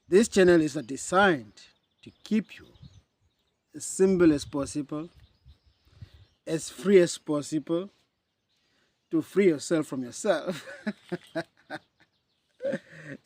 This channel is designed to keep you as simple as possible, as free as possible, to free yourself from yourself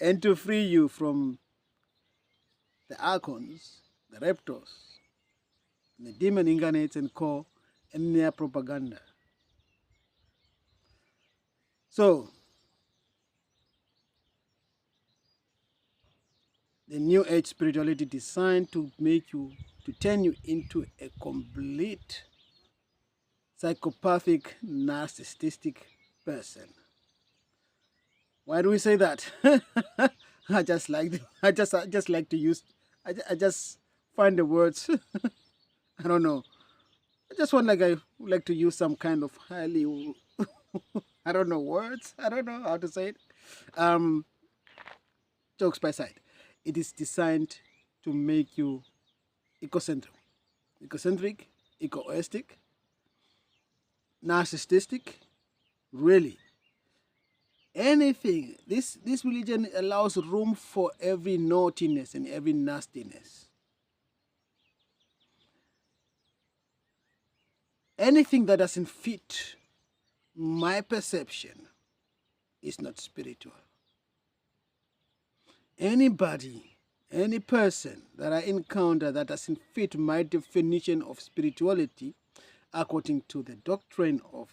and to free you from the archons, the reptos, the demon incarnates and core and their propaganda. So, the New Age spirituality designed to make you, to turn you into a complete psychopathic, narcissistic person. Why do we say that? I just like to use. I just find the words. I don't know. I would like to use some kind of highly. I don't know words. I don't know how to say it. Um, Jokes by side. It is designed to make you egocentric, egoistic, narcissistic. Really, anything. This religion allows room for every naughtiness and every nastiness. Anything that doesn't fit my perception is not spiritual. Anybody, any person that I encounter that doesn't fit my definition of spirituality, according to the doctrine of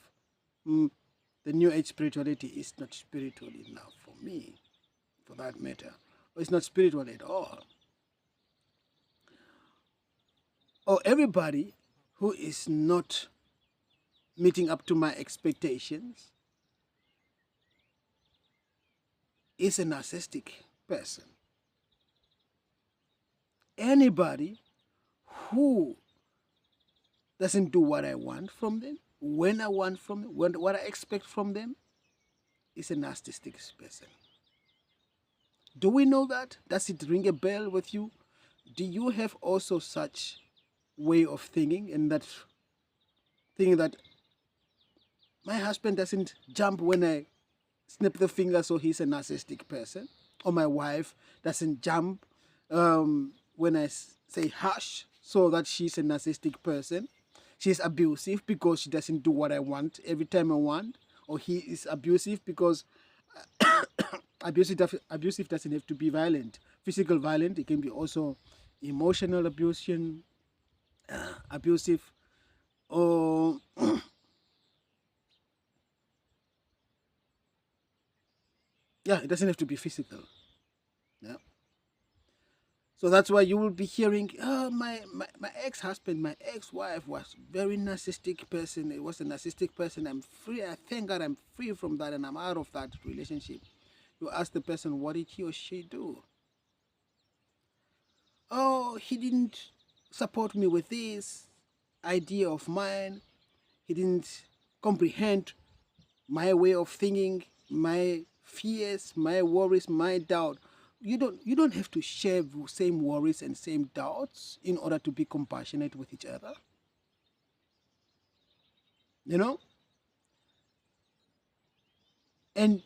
the New Age spirituality, is not spiritual enough for me, for that matter. Or it's not spiritual at all. Or everybody who is not meeting up to my expectations is a narcissistic person. Anybody who doesn't do what I want from them, when I want from them, what I expect from them, is a narcissistic person. Do we know that? Does it ring a bell with you? Do you have also such way of thinking, and that thinking that my husband doesn't jump when I snip the finger, so he's a narcissistic person? Or my wife doesn't jump when I say hush, so that she's a narcissistic person? She's abusive because she doesn't do what I want every time I want. Or he is abusive because abusive doesn't have to be violent. Physical violent, it can be also emotional abusive, or yeah, it doesn't have to be physical. Yeah. So that's why you will be hearing, oh, my ex-husband, my ex-wife was very narcissistic person. It was a narcissistic person. I'm free. I thank God I'm free from that and I'm out of that relationship. You ask the person, what did he or she do? Oh, he didn't support me with this idea of mine. He didn't comprehend my way of thinking, my fears, my worries, my doubt. You don't have to share the same worries and same doubts in order to be compassionate with each other. You know? And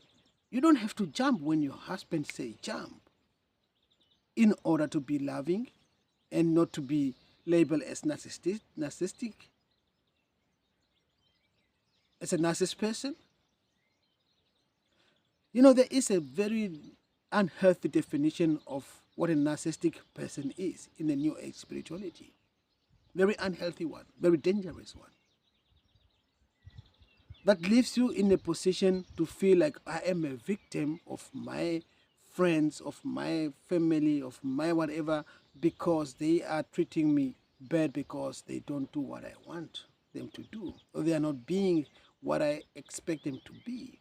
you don't have to jump when your husband say jump in order to be loving and not to be labeled as narcissistic, as a narcissist person. You know, there is a very unhealthy definition of what a narcissistic person is in the New Age spirituality. Very unhealthy one, very dangerous one. That leaves you in a position to feel like I am a victim of my friends, of my family, of my whatever, because they are treating me bad because they don't do what I want them to do, or they are not being what I expect them to be,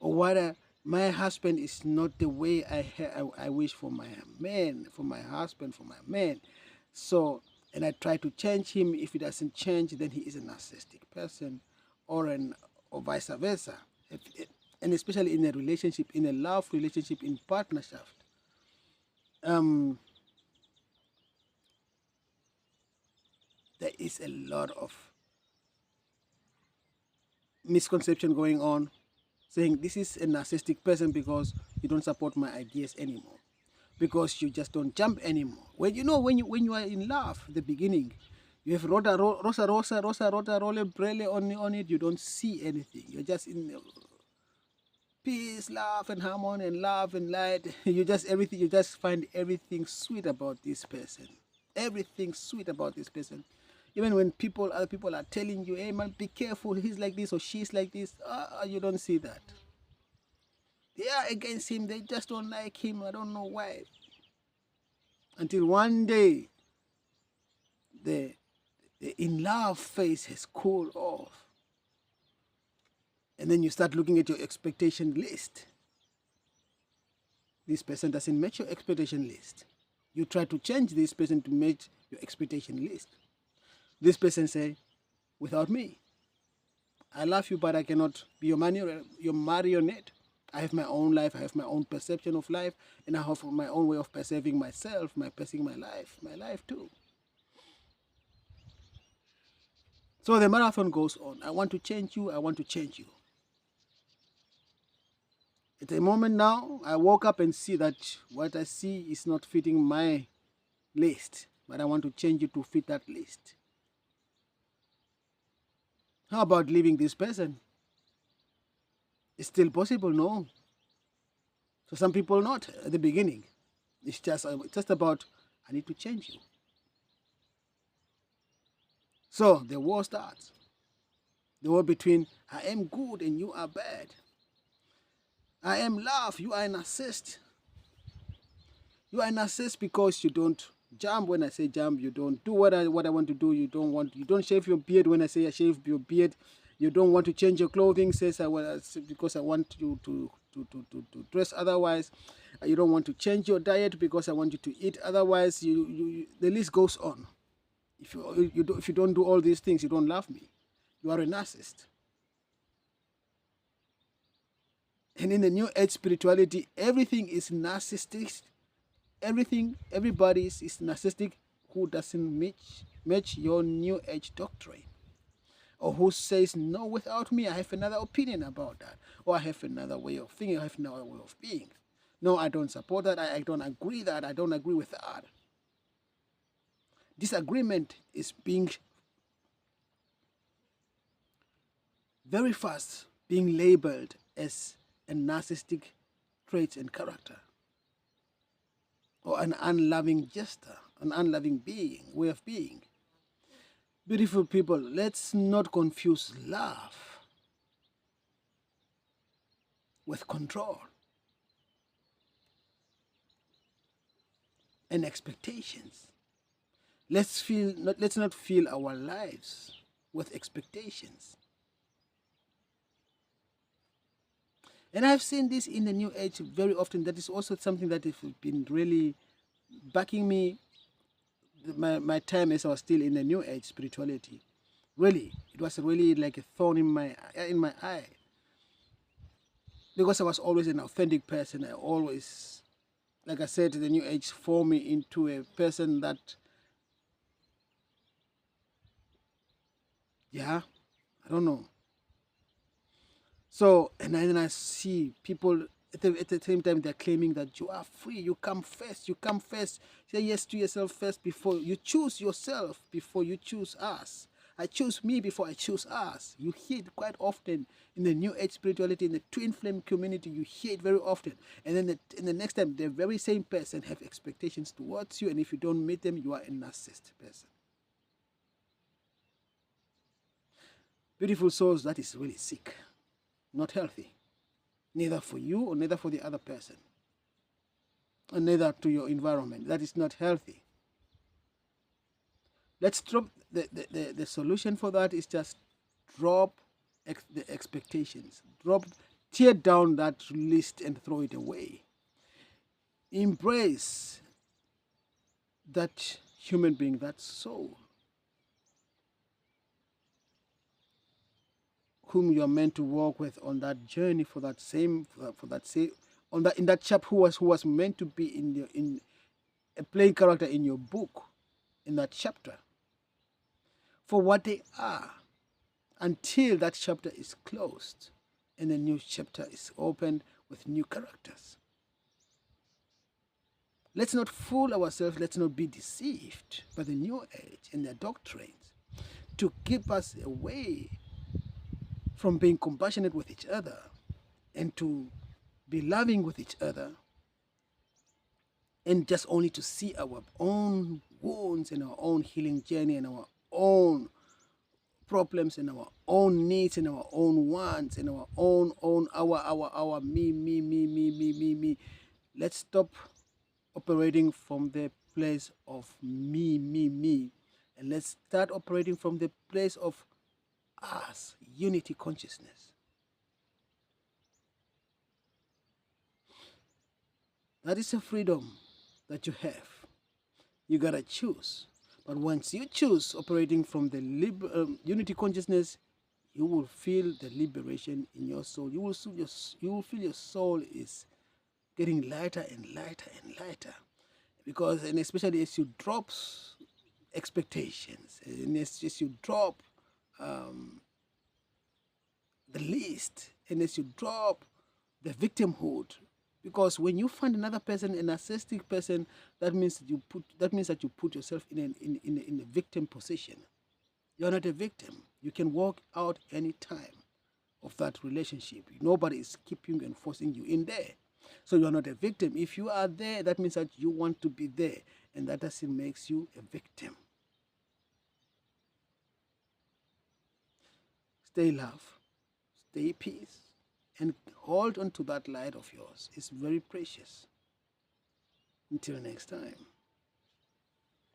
or what my husband is not the way I wish for my man, for my husband, for my man. So, and I try to change him. If he doesn't change, then he is a narcissistic person, or vice versa. And especially in a relationship, in a love relationship, in partnership, there is a lot of misconception going on, saying this is a narcissistic person because you don't support my ideas anymore. because you just don't jump anymore. When when you are in love, the beginning, you have rosa role brele on it. You don't see anything. You're just in peace, love, and harmony, and love and light. You just everything. You just find everything sweet about this person. Everything sweet about this person. Even when other people are telling you, "Hey man, be careful. He's like this or she's like this," you don't see that. They are against him. They just don't like him. I don't know why. Until one day, the in love phase has cooled off. And then you start looking at your expectation list. This person doesn't match your expectation list. You try to change this person to match your expectation list. This person say, without me, I love you, but I cannot be your marionette. I have my own life. I have my own perception of life. And I have my own way of perceiving myself, perceiving my life too. So the marathon goes on. I want to change you. I want to change you. At a moment now, I woke up and see that what I see is not fitting my list, but I want to change it to fit that list. How about leaving this person? It's still possible, no? So some people not at the beginning. It's just about, I need to change you. So the war starts. The war between, I am good and you are bad. I am love, you are a narcissist. You are a narcissist because you don't jump when I say jump. You don't do what I want to do. You don't shave your beard when I say I shave your beard. You don't want to change your clothing because I want you to dress otherwise. You don't want to change your diet because I want you to eat otherwise. The list goes on. If you don't do all these things, you don't love me. You are a narcissist. And in the New Age spirituality, everything is narcissistic. Everybody is narcissistic who doesn't match your New Age doctrine, or who says, no, without me, I have another opinion about that, or I have another way of thinking, I have another way of being. No, I don't support that, I don't agree that, I don't agree with that. Disagreement is being very fast being labeled as a narcissistic trait and character, or an unloving gesture, an unloving way of being. Beautiful people, let's not confuse love with control and expectations. Let's not fill our lives with expectations. And I've seen this in the New Age very often. That is also something that has been really backing me my time as I was still in the New Age spirituality. Really, it was really like a thorn in my eye. Because I was always an authentic person. I always, like I said, the New Age formed me into a person that, yeah, I don't know. So, and then I see people at the same time they're claiming that you are free, you come first, say yes to yourself first before you choose yourself, before you choose us. I choose me before I choose us. You hear it quite often in the New Age spirituality, in the twin flame community, you hear it very often. And then in the next time, the very same person have expectations towards you, and if you don't meet them, you are a narcissist person. Beautiful souls, that is really sick. Not healthy, neither for you or neither for the other person, and neither to your environment. That is not healthy. Let's drop the solution for that is just drop the expectations, tear down that list and throw it away. Embrace that human being, that soul, whom you are meant to walk with on that journey in that chapter, who was meant to be in a playing character in your book, in that chapter, for what they are, until that chapter is closed and a new chapter is opened with new characters. Let's not fool ourselves. Let's not be deceived by the New Age and their doctrines to keep us away from being compassionate with each other and to be loving with each other, and just only to see our own wounds and our own healing journey and our own problems and our own needs and our own wants and our own our me. Let's stop operating from the place of me, and let's start operating from the place of us, unity consciousness. That is a freedom that you have. You gotta choose. But once you choose operating from the unity consciousness, you will feel the liberation in your soul. You will feel your soul is getting lighter and lighter and lighter, because, and especially as you drop expectations, and as you drop the list, and as you drop the victimhood, because when you find another person, a narcissistic person, that means that you put yourself in a victim position. You're not a victim. You can walk out any time of that relationship. Nobody is keeping and forcing you in there. So you're not a victim. If you are there, that means that you want to be there, and that doesn't make you a victim. Stay love, stay peace, and hold on to that light of yours. It's very precious. Until next time.